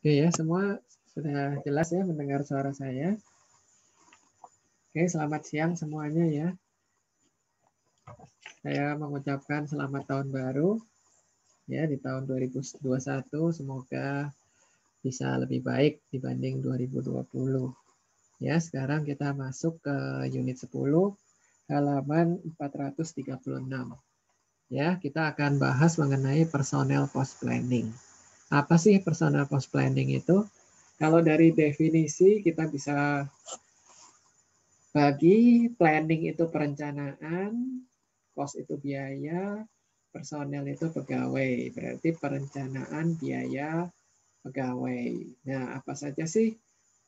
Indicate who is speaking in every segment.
Speaker 1: Oke ya, semua sudah jelas ya mendengar suara saya. Oke, selamat siang semuanya ya. Saya mengucapkan selamat tahun baru ya di tahun 2021. Semoga bisa lebih baik dibanding 2020. Ya, sekarang kita masuk ke unit 10 halaman 436. Ya, kita akan bahas mengenai personal cost planning. Apa sih personal cost planning itu? Kalau dari definisi kita bisa bagi planning itu perencanaan, cost itu biaya, personel itu pegawai. Berarti perencanaan biaya pegawai. Nah, apa saja sih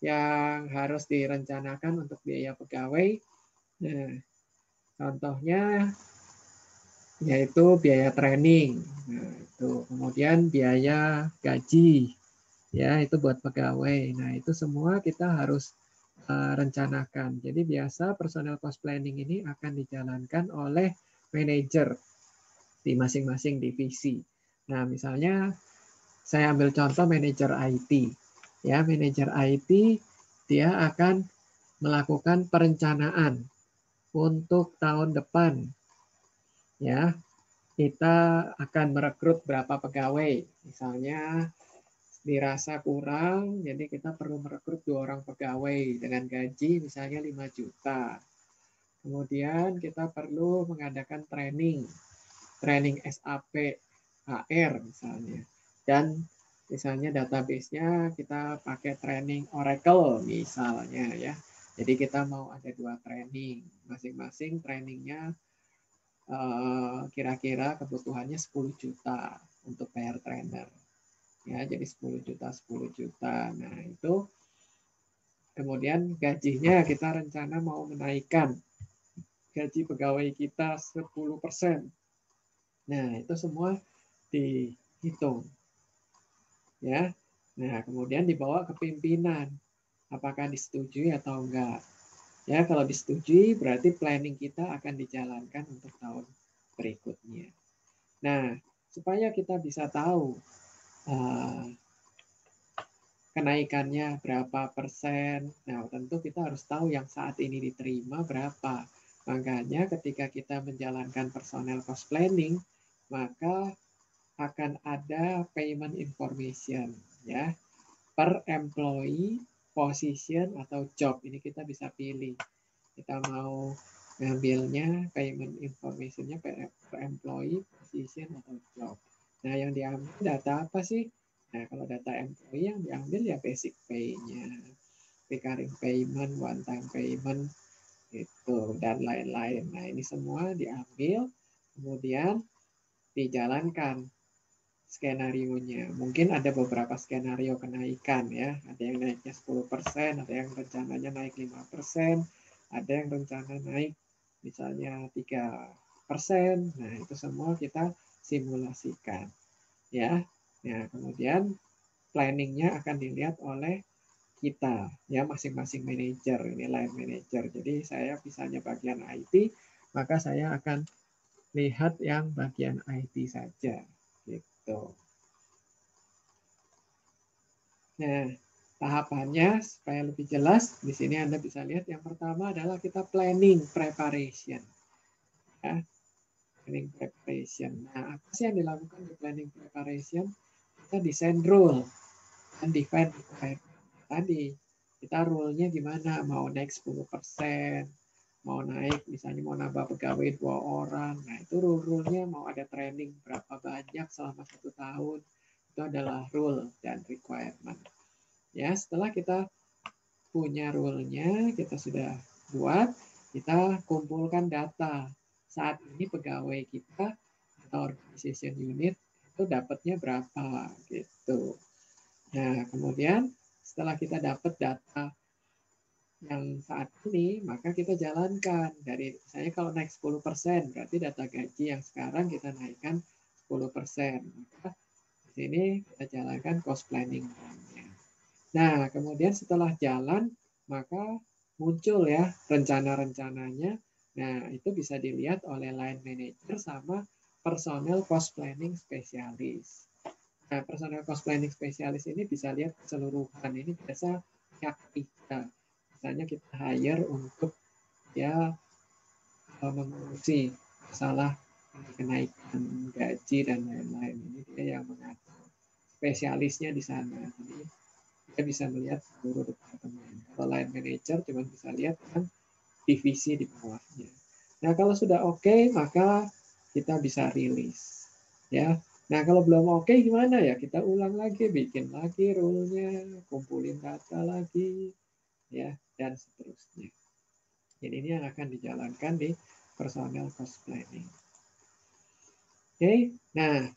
Speaker 1: yang harus direncanakan untuk biaya pegawai? Nah, contohnya yaitu biaya training. Nah, itu kemudian biaya gaji. Ya, itu buat pegawai. Nah, itu semua kita harus rencanakan. Jadi biasa personal cost planning ini akan dijalankan oleh manajer di masing-masing divisi. Nah, misalnya saya ambil contoh manajer IT. Ya, manajer IT dia akan melakukan perencanaan untuk tahun depan. Ya, kita akan merekrut berapa pegawai. Misalnya dirasa kurang, jadi kita perlu merekrut 2 orang pegawai dengan gaji misalnya 5 juta. Kemudian kita perlu mengadakan training SAP HR misalnya. Dan misalnya database-nya kita pakai training Oracle misalnya ya. Jadi kita mau ada 2 training, masing-masing trainingnya kira-kira kebutuhannya 10 juta untuk PR trainer. Ya, jadi 10 juta, 10 juta. Nah, itu kemudian gajinya kita rencana mau menaikkan gaji pegawai kita 10%. Nah, itu semua dihitung. Ya. Nah, kemudian dibawa ke pimpinan. Apakah disetujui atau enggak? Ya, kalau disetujui berarti planning kita akan dijalankan untuk tahun berikutnya. Nah, supaya kita bisa tahu kenaikannya berapa persen. Nah, tentu kita harus tahu yang saat ini diterima berapa. Makanya ketika kita menjalankan personal cost planning, maka akan ada payment information ya per employee, position atau job. Ini kita bisa pilih. Kita mau ngambilnya payment information-nya per employee, position atau job. Nah, yang diambil data apa sih? Nah, kalau data employee yang diambil ya basic pay-nya, recurring payment, one time payment, itu dan lain-lain. Nah, ini semua diambil, kemudian dijalankan skenario-nya. Mungkin ada beberapa skenario kenaikan ya. Ada yang naiknya 10%, ada yang rencananya naik 5%, ada yang rencana naik misalnya 3%. Nah, itu semua kita simulasikan. Ya. Nah, kemudian planning-nya akan dilihat oleh kita ya masing-masing manajer, ini line manager. Jadi saya misalnya bagian IT, maka saya akan lihat yang bagian IT saja gitu. Nah, tahapannya supaya lebih jelas di sini Anda bisa lihat yang pertama adalah kita planning preparation. Ya, planning preparation. Nah, apa sih yang dilakukan di planning preparation? Kita desain rule dan define requirement. Tadi kita rule-nya gimana? Mau naik 10%, mau naik misalnya mau nambah pegawai 2 orang. Nah, itu rule-nya mau ada training berapa banyak selama 1 tahun. Itu adalah rule dan requirement. Ya, setelah kita punya rule-nya, kita sudah buat, kita kumpulkan data. Saat ini pegawai kita atau organization unit itu dapatnya berapa gitu. Nah, kemudian setelah kita dapat data yang saat ini, maka kita jalankan dari misalnya kalau naik 10%, berarti data gaji yang sekarang kita naikkan 10%. Maka di sini kita jalankan cost planning. Nah, kemudian setelah jalan, maka muncul ya rencana-rencananya. Nah, itu bisa dilihat oleh line manager sama personal cost planning spesialis. Nah, personal cost planning spesialis ini bisa lihat keseluruhan. Ini biasa pihak ketiga. Misalnya kita hire untuk ya mengurusi masalah kenaikan gaji dan lain-lain. Ini dia yang mengatur. Spesialisnya di sana. Jadi dia bisa melihat seluruh departemen. Kalau line manager cuma bisa lihat kan divisi di bawahnya. Nah, kalau sudah oke, maka kita bisa rilis. Ya. Nah, kalau belum oke gimana ya? Kita ulang lagi, bikin lagi rule-nya, kumpulin data lagi, ya, dan seterusnya. Jadi ini yang akan dijalankan di personal cost planning. Oke, nah,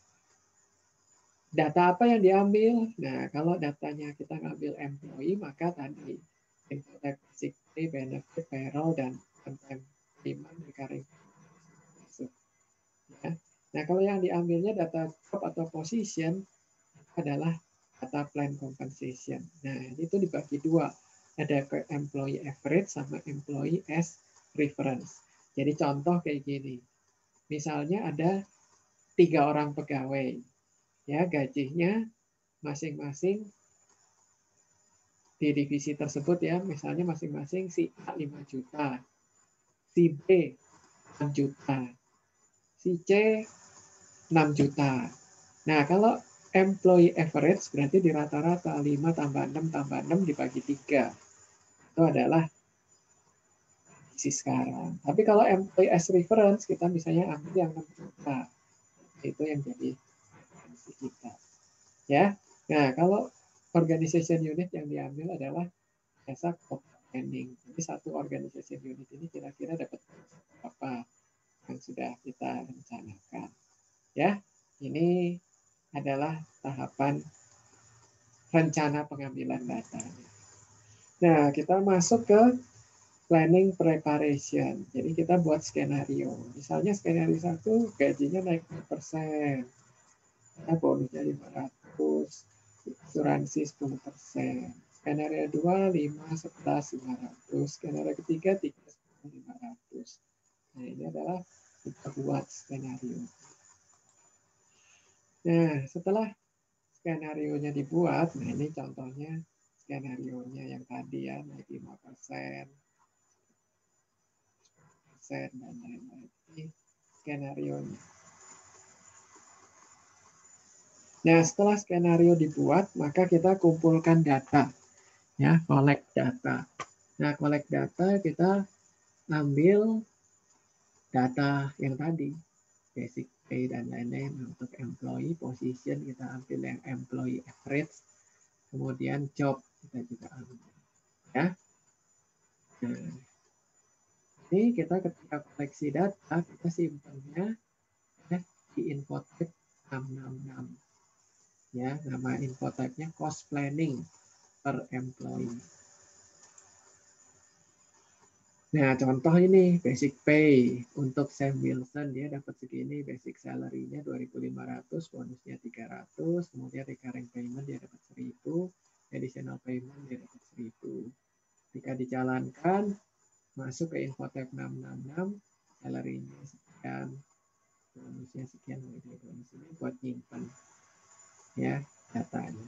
Speaker 1: data apa yang diambil? Nah, kalau datanya kita ngambil employee, maka tadi info basic pay, benefit, payroll, dan on-time payment, recurring masuk. Ya. Nah, kalau yang diambilnya data job atau position adalah data plan compensation. Nah, itu dibagi dua. Ada ke employee average sama employee as reference. Jadi contoh kayak gini. Misalnya ada 3 orang pegawai. Ya, gajinya masing-masing di divisi tersebut ya, misalnya masing-masing si A 5 juta, si B 6 juta, si C 6 juta. Nah, kalau employee average berarti di rata-rata 5 tambah 6 tambah 6 dibagi 3. Itu adalah isi sekarang. Tapi kalau employee as reference, kita misalnya ambil yang 6 juta. Itu yang jadi referensi kita. Ya. Nah, kalau organization unit yang diambil adalah biasa corporate planning. Jadi satu organization unit ini kira-kira dapat apa yang sudah kita rencanakan. Ya, ini adalah tahapan rencana pengambilan data. Nah, kita masuk ke planning preparation. Jadi kita buat skenario. Misalnya skenario 1 gajinya naik 4%. Ya, bonusnya 500, asuransi 10%. Skenario 2 5, 11, 500. Skenario ketiga 3, 10, 500. Nah, ini adalah kita buat skenario. Nah, setelah skenario-nya dibuat, nah ini contohnya skenario-nya yang tadi ya, naik 5%, dan lain-lain. Ini skenario-nya. Nah, setelah skenario dibuat, maka kita kumpulkan data. Ya, collect data. Nah, collect data kita ambil data yang tadi, basic pay dan lain-lain. Untuk employee position kita ambil yang employee average, kemudian job kita juga ambil. Ya. Nah, ini kita ketika koleksi data, kita simpannya ya, di info type 666. Ya, nama info type-nya cost planning per employee. Nah, contoh ini basic pay untuk Sam Wilson, dia dapat segini, basic salary-nya 2.500, bonusnya 300, kemudian recurring payment dia dapat 1.000, additional payment dia dapat 1.000. Jika dijalankan, masuk ke info tab 666, salary-nya sekian, bonusnya sekian, bonus ini buat nyimpan ya datanya.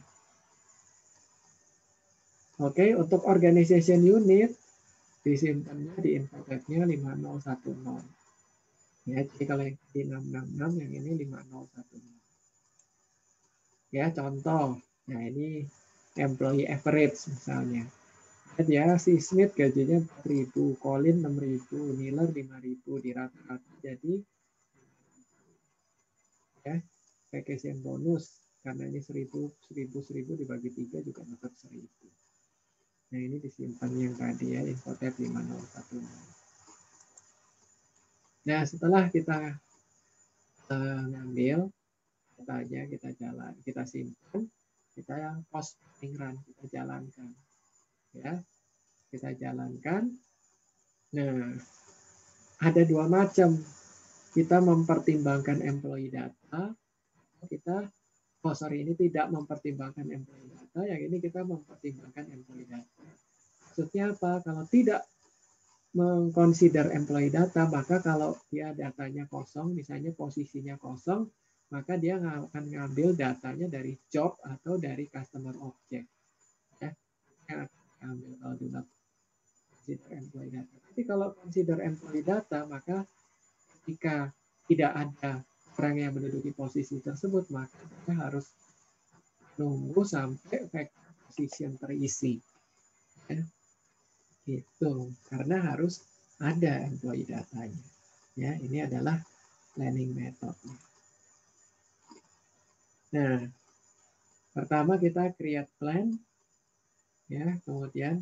Speaker 1: Oke, untuk organization unit disimpannya di info tab-nya 5010. Ya, jadi kalau yang di 666, yang ini 5010. Ya, contoh. Nah, ini employee average misalnya. Ya, si Smith gajinya 4.000, Colin 6.000, Miller 5.000 di rata-rata. Jadi ya, vacation bonus karena ini 1.000 dibagi 3 juga dapat 1.000. Nah, ini disimpan yang tadi ya, info tab 5010. Nah, setelah kita ngambil datanya, kita simpan, kita yang cost planning run, kita jalankan. Ya, kita jalankan. Nah, ada dua macam. Kita mempertimbangkan employee data, ini tidak mempertimbangkan employee data, yang ini kita mempertimbangkan employee data. Maksudnya apa? Kalau tidak mengconsider employee data, maka kalau dia datanya kosong, misalnya posisinya kosong, maka dia akan ngambil datanya dari job atau dari customer object. Ya, yang akan ambil kalau do not consider employee data. Tapi kalau consider employee data, maka ketika tidak ada orang yang menduduki posisi tersebut, maka kita harus nunggu sampai vacant position terisi. Ya, gitu. Karena harus ada employee datanya. Ya, ini adalah planning method. Nah, pertama kita create plan, ya, kemudian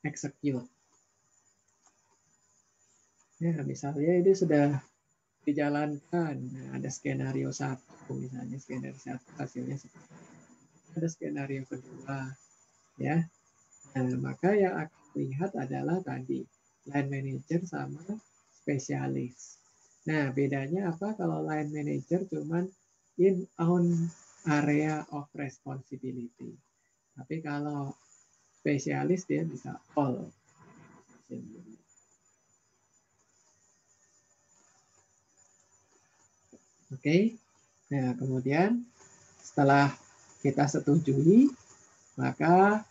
Speaker 1: execute. Ya, misalnya ini sudah dijalankan, nah, ada skenario 1, misalnya skenario 1 hasilnya seperti ini. Ada skenario kedua, ya. Nah, maka yang akan lihat adalah tadi line manager sama spesialis. Nah, bedanya apa kalau line manager cuman in on area of responsibility. Tapi kalau spesialis dia bisa all. Oke. Nah, kemudian setelah kita setujui, maka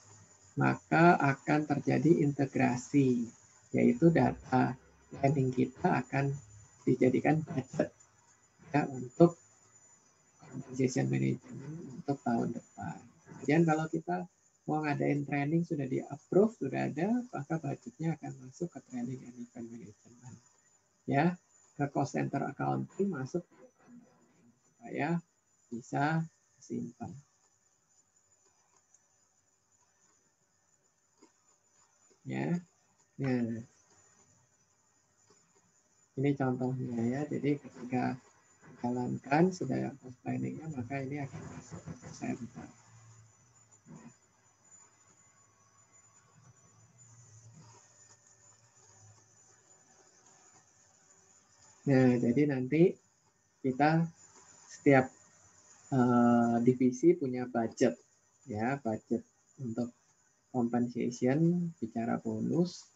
Speaker 1: akan terjadi integrasi, yaitu data planning kita akan dijadikan budget ya untuk compensation management untuk tahun depan. Kemudian kalau kita mau ngadain training sudah di approve, sudah ada, maka budgetnya akan masuk ke training and event management. Ya, ke cost center accounting masuk supaya bisa simpan. Ya, nah ini contohnya ya. Jadi ketika jalankan sudah cost planningnya, maka ini akan masuk ke center. Nah, jadi nanti kita setiap divisi punya budget, ya, budget untuk compensation, bicara bonus,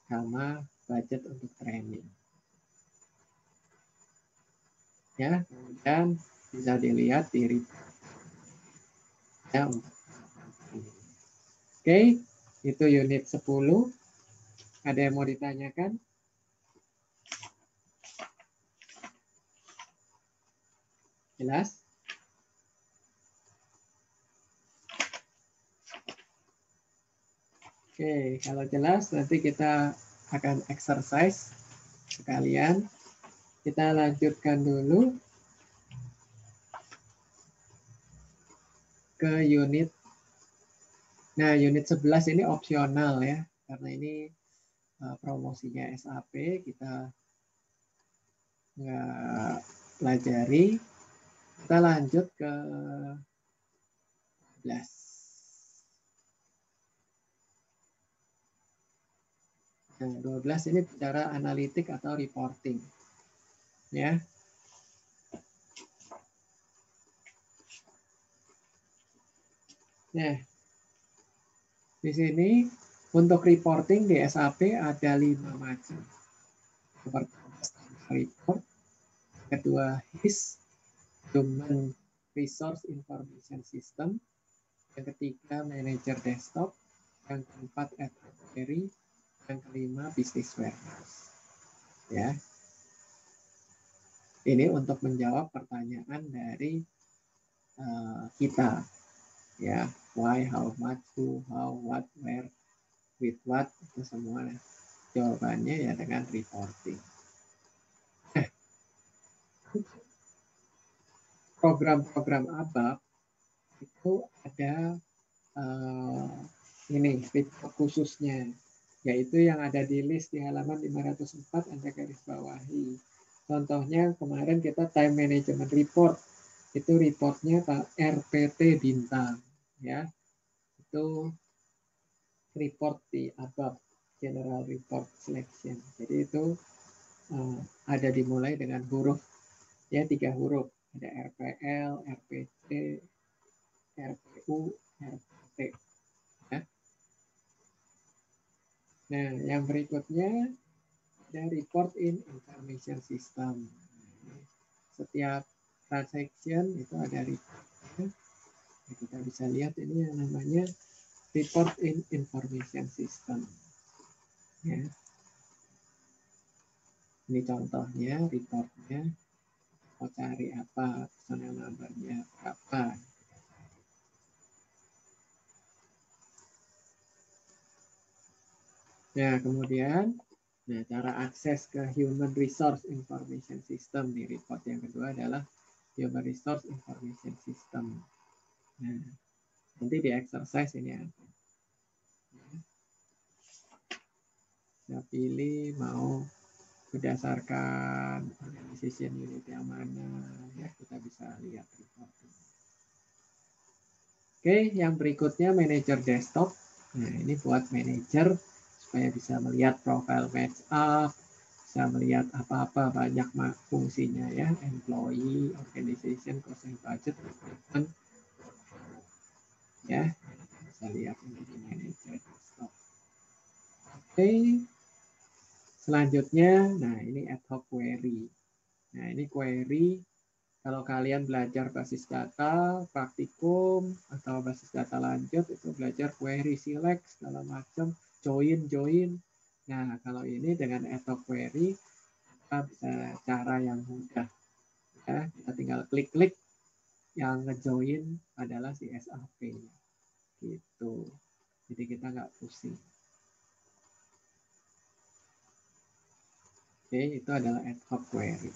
Speaker 1: sama budget untuk training. Ya, kemudian bisa dilihat di report. Ya, oke, itu unit 10. Ada yang mau ditanyakan? Jelas? Oke, kalau jelas nanti kita akan exercise sekalian. Kita lanjutkan dulu ke unit. Nah, unit 11 ini opsional ya, karena ini promosinya SAP, kita nggak pelajari. Kita lanjut ke 12. Nah, 12 ini bicara analitik atau reporting. Ya. Nah, di sini untuk reporting di SAP ada 5 macam. Pertama, report. Kedua, HIS, Human Resource Information System. Yang ketiga, Manager Desktop. Yang keempat, Advisory. Yang kelima, Business Warehouse. Ya. Ini untuk menjawab pertanyaan dari kita. Ya, why, how much, who, how, what, where, with what, itu semua jawabannya ya dengan reporting. Program-program ABAP itu ada ini report khususnya, yaitu yang ada di list di halaman 504 Anda garis bawahi. Contohnya kemarin kita time management report, itu reportnya Pak RPT Bintang, ya, itu report di ABAP General Report Selection. Jadi itu ada dimulai dengan huruf ya 3 huruf, ada RPL, RPC, RPU, RPT. Ya. Nah, yang berikutnya ada report in information system. setiap transaction itu ada reportnya. Nah, kita bisa lihat ini yang namanya report in information system. Ya. Ini contohnya reportnya. Mau cari apa, personal number-nya berapa. Nah, kemudian cara akses ke Human Resource Information System di report yang kedua adalah Human Resource Information System. Nah, nanti di exercise ini ada. Saya pilih mau berdasarkan organization unit yang mana, ya kita bisa lihat report. Oke, yang berikutnya manager desktop. Nah, ini buat manager supaya bisa melihat profile match up, bisa melihat apa-apa banyak fungsinya ya, employee, organization, cost and budget, ya bisa lihat ini di manager desktop. Oke, selanjutnya, nah ini ad hoc query. Nah ini query kalau kalian belajar basis data, praktikum atau basis data lanjut itu belajar query, select segala macam, join. Nah kalau ini dengan ad hoc query kita bisa cara yang mudah. Ya, kita tinggal klik-klik yang ngejoin adalah si SAP gitu. Jadi kita nggak pusing. Oke, itu adalah ad hoc query.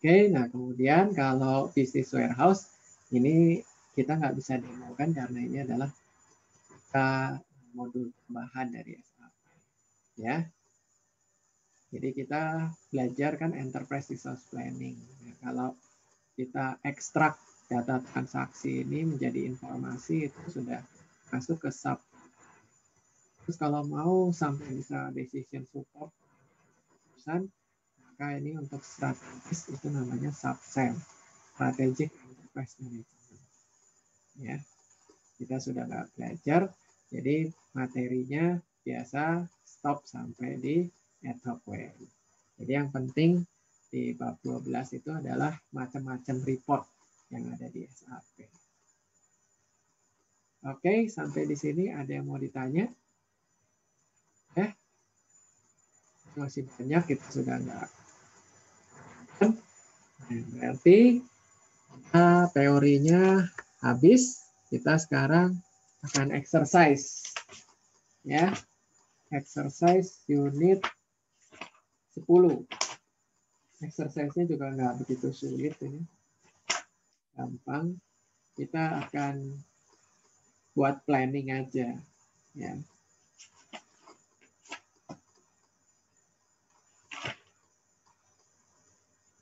Speaker 1: Oke, nah kemudian kalau business warehouse ini kita nggak bisa demokan karena ini adalah modul tambahan dari SAP. Ya, jadi kita belajar kan enterprise resource planning. Nah, kalau kita ekstrak data transaksi ini menjadi informasi itu sudah masuk ke sub. Terus kalau mau sampai bisa decision support perusahaan, maka ini untuk strategis itu namanya subsell, strategic enterprise management. Ya, kita sudah nggak belajar, jadi materinya biasa stop sampai di ad hoc query. Jadi yang penting di bab 12 itu adalah macam-macam report yang ada di SAP. Oke, sampai di sini ada yang mau ditanya? Masih banyak, kita sudah nggak. Berarti teorinya habis, kita sekarang akan exercise. Ya, exercise unit 10. Exercise-nya juga nggak begitu sulit ini. Gampang. Kita akan buat planning aja. Ya.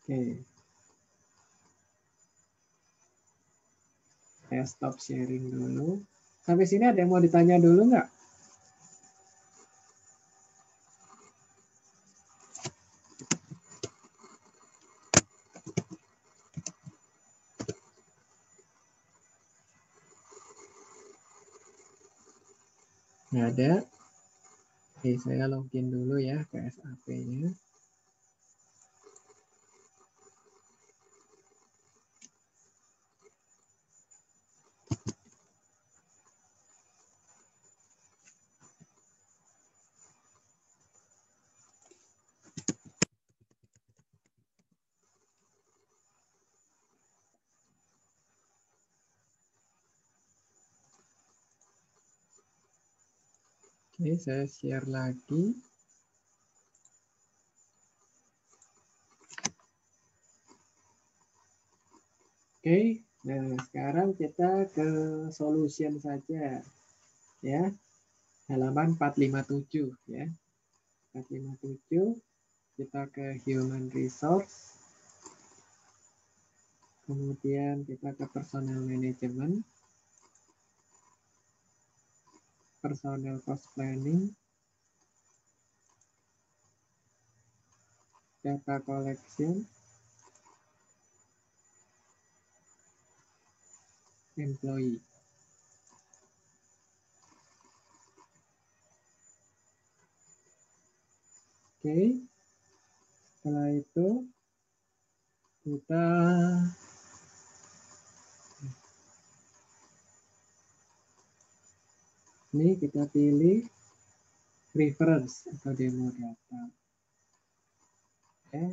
Speaker 1: Oke. Saya stop sharing dulu. Sampai sini ada yang mau ditanya dulu nggak? Nggak ada. Oke, saya login dulu ya ke SAP-nya. Oke, saya share lagi. Oke, nah sekarang kita ke solution saja. Ya, halaman 457 ya. 457, kita ke human resource. Kemudian kita ke personal management. Personal cost planning. Data collection. Employee. Oke. Setelah itu kita pilih reference atau demo data. Oke.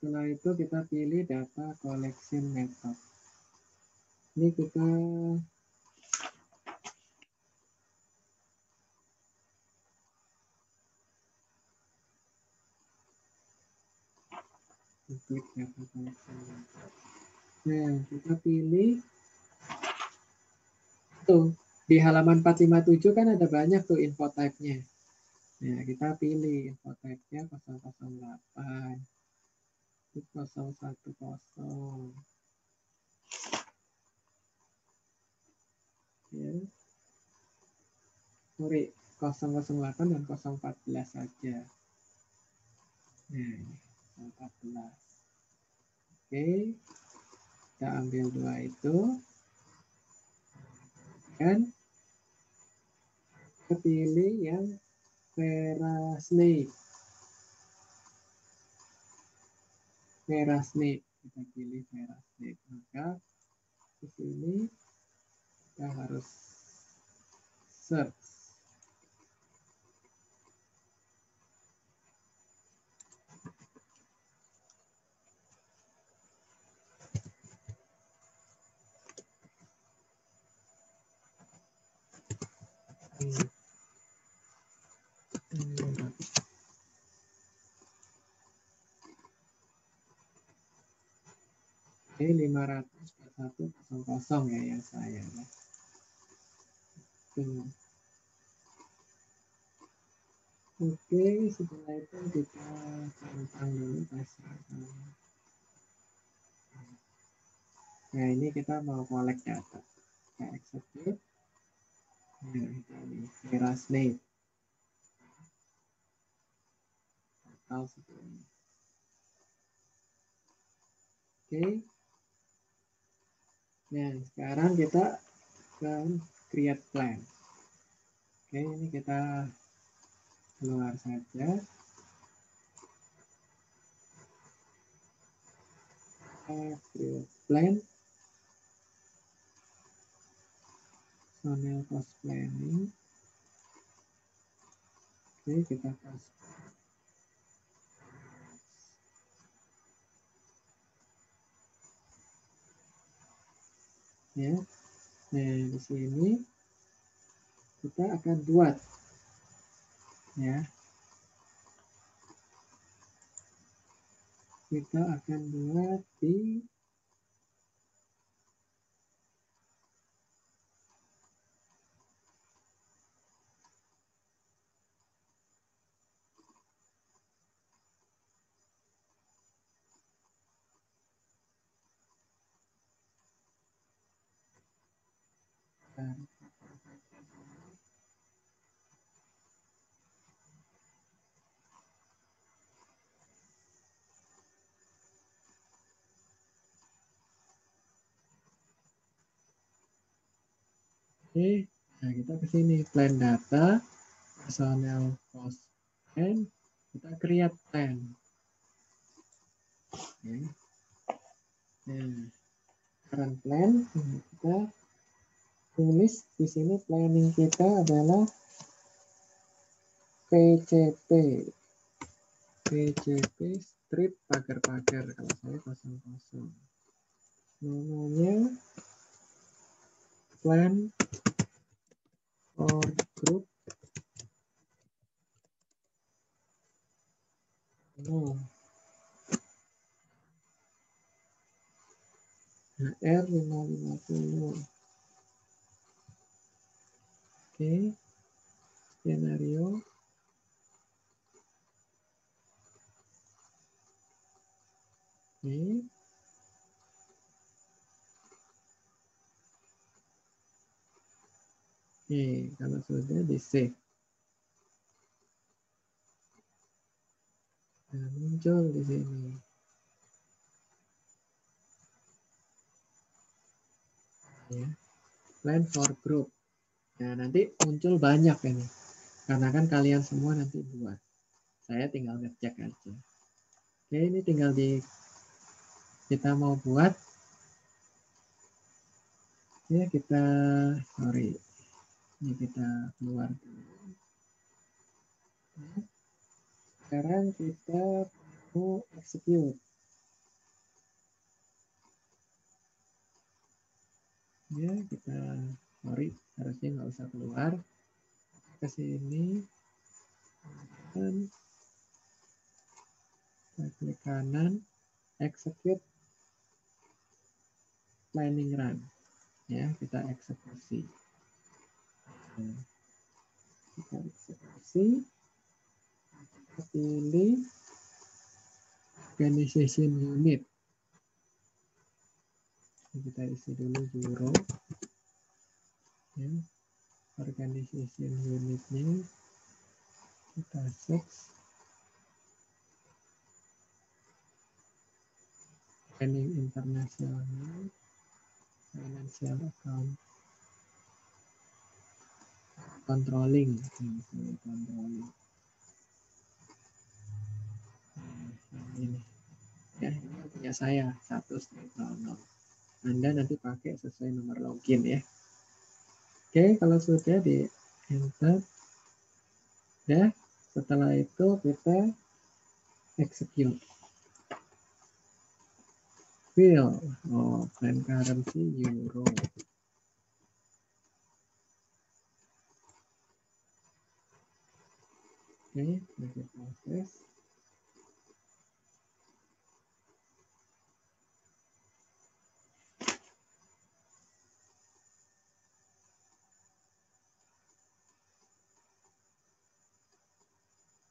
Speaker 1: Setelah itu kita pilih data collection method. Ini kita klik data collection method. Nah, kita pilih tuh di halaman 457 kan ada banyak tuh info type-nya. Nah, kita pilih info type-nya 008, 010. Ya. Sorry, 008 dan 014 saja. Nah, 014. Oke, kita ambil dua itu. Dan kita pilih yang Verasnake. Kita pilih Verasnake. Maka di sini kita harus search. Ini 541.0 ya yang saya. Oke, setelah itu kita centang dulu password. Nah, ini kita mau collect data. Kita execute. Nah, ini Verasnake. Total seperti Oke. Nah, sekarang kita akan create plan. Oke, ini kita keluar saja. Create plan. Personal cost planning. Oke, kita kasih. Ya. Nah, di sini kita akan buat ya. Kita akan buat di Oke, nah kita ke sini plan data, personal cost plan, kita create plan. Oke. Nah, current plan kita tulis di sini planning kita adalah PCP. PCP strip pagar-pagar kalau saya 00. Namanya plan for group HR 550. Oke, skenario. Oke. Oke, kalau sudah di save. Nah, muncul di sini. Ya. Plan for group. Nah, nanti muncul banyak ini. Karena kan kalian semua nanti buat. Saya tinggal ngecek aja. Oke, ini tinggal kita mau buat. Ya, sorry. Ini kita keluar dulu. Sekarang kita mau execute. Ya, sorry, harusnya nggak usah keluar. Ke sini. Dan klik kanan, execute planning run. Ya, kita eksekusi. Nah, kita eksekusi. Kita pilih organization unit. Kita isi dulu euro. Ya, organization unitnya kita search. Planning internasional, financial account, controlling, controlling. Ini ya, ini punya saya 100. Anda nanti pakai sesuai nomor login ya. Oke, kalau sudah di enter ya, setelah itu kita execute. Fill, plan currency euro. Oke, kita proses.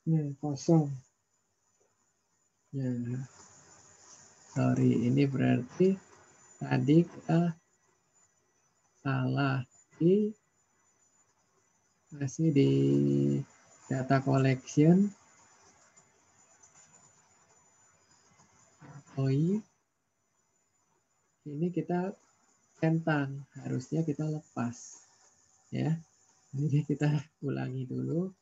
Speaker 1: Nah, kosong. Nah, sorry, ini berarti tadi kita salah masih di data collection. Ini kita centang, harusnya kita lepas ya. Jadi kita ulangi dulu.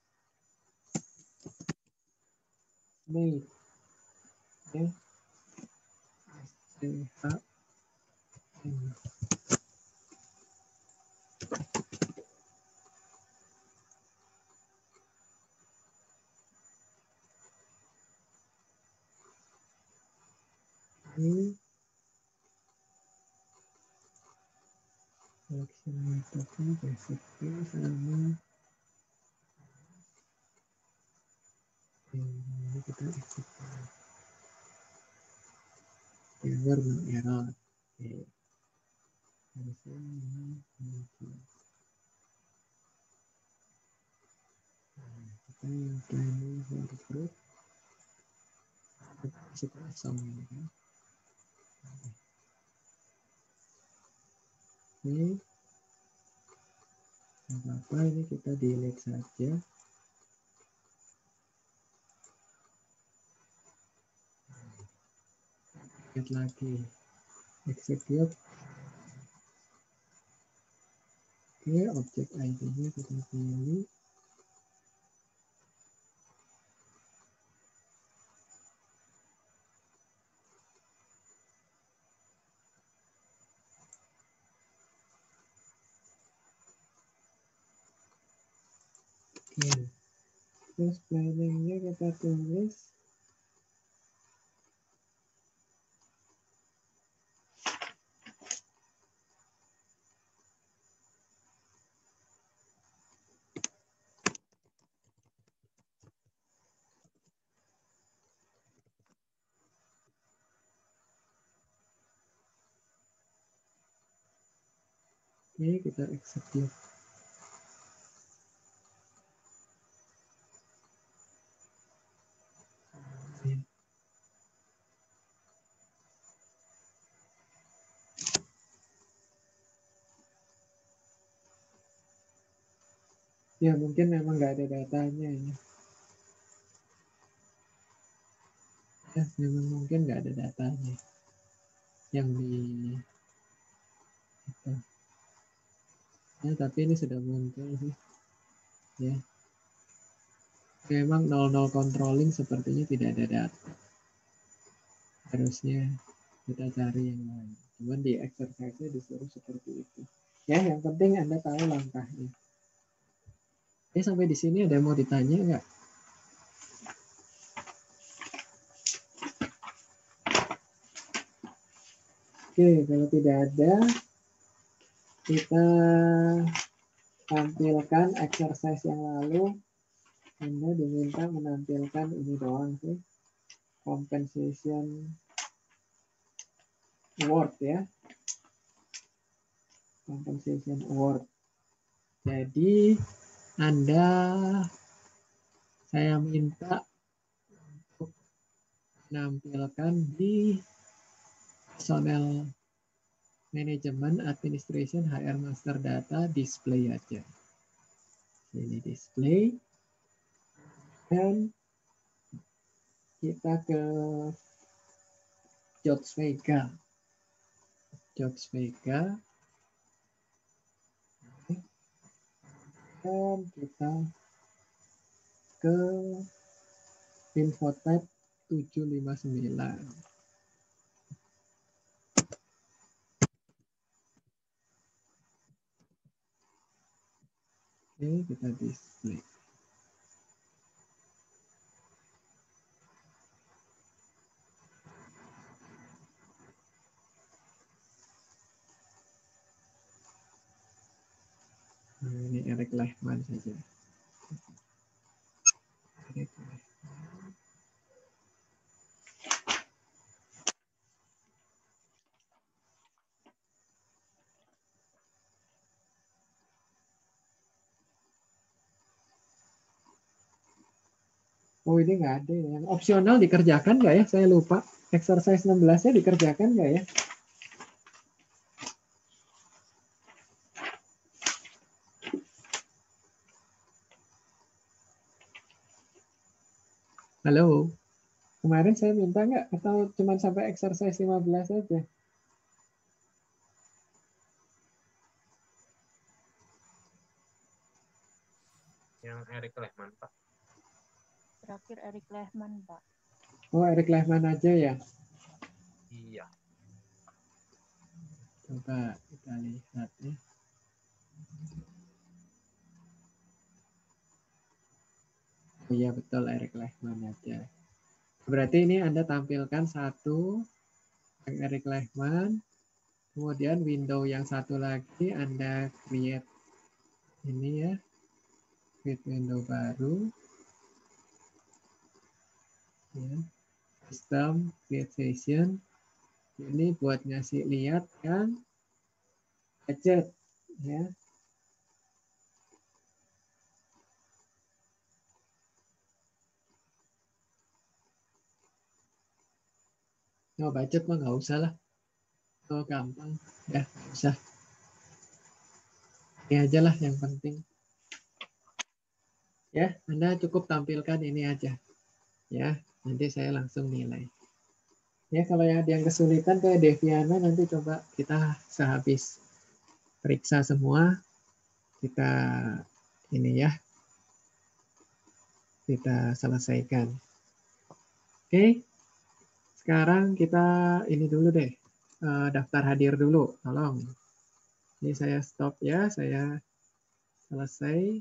Speaker 1: Make ya. Ini collection metode basicnya sama ini kita execute. Error no error. Oke. Harusnya ini muncul. Kita yang planning for group masih kosong ini kan. Ini apa ini kita delete saja. Lihat lagi execute. Oke, objek ID-nya kita pilih. Oke, terus planningnya kita tulis. Oke, kita execute. Ya mungkin memang nggak ada datanya ya. Ya memang mungkin nggak ada datanya yang di itu. Ya, tapi ini sudah muncul sih. Ya. Memang 00 controlling sepertinya tidak ada data. Harusnya kita cari yang lain. Cuman di exercise-nya disuruh seperti itu. Ya, yang penting Anda tahu langkahnya. Sampai di sini ada yang mau ditanya nggak? Oke, kalau tidak ada, kita tampilkan exercise yang lalu. Anda diminta menampilkan ini doang sih. Compensation award ya. Compensation award. Jadi saya minta untuk menampilkan di personal manajemen, administration, HR master data, display aja. Ini display. Dan kita ke George Vega. George Vega. Dan kita ke Infotype 759. Oke, kita display. Ini Eric Lehman saja. Eric Lehman. Oh, ini nggak ada. Yang opsional dikerjakan nggak ya? Saya lupa. Exercise 16-nya dikerjakan nggak ya? Halo? Kemarin saya minta nggak? Atau cuma sampai exercise 15 saja?
Speaker 2: Yang Eric Lehman, Pak.
Speaker 3: Terakhir Eric Lehman, Pak.
Speaker 1: Oh, Eric Lehman aja ya?
Speaker 2: Iya.
Speaker 1: Coba kita lihat ya. Oh iya betul, Eric Lehman aja. Berarti ini Anda tampilkan satu Eric Lehman. Kemudian window yang satu lagi Anda create ini ya. Create window baru. Ya. Custom create session. Ini buat ngasih lihat yang budget ya. Oh, budget mah nggak usah lah. Oh, gampang ya, nggak usah. Ini aja lah yang penting. Ya, Anda cukup tampilkan ini aja. Ya, nanti saya langsung nilai. Ya, kalau ada yang kesulitan kayak Deviana, nanti coba kita sehabis periksa semua, kita ini ya, kita selesaikan. Oke, sekarang kita ini dulu deh, daftar hadir dulu, tolong. Ini saya stop ya, saya selesai.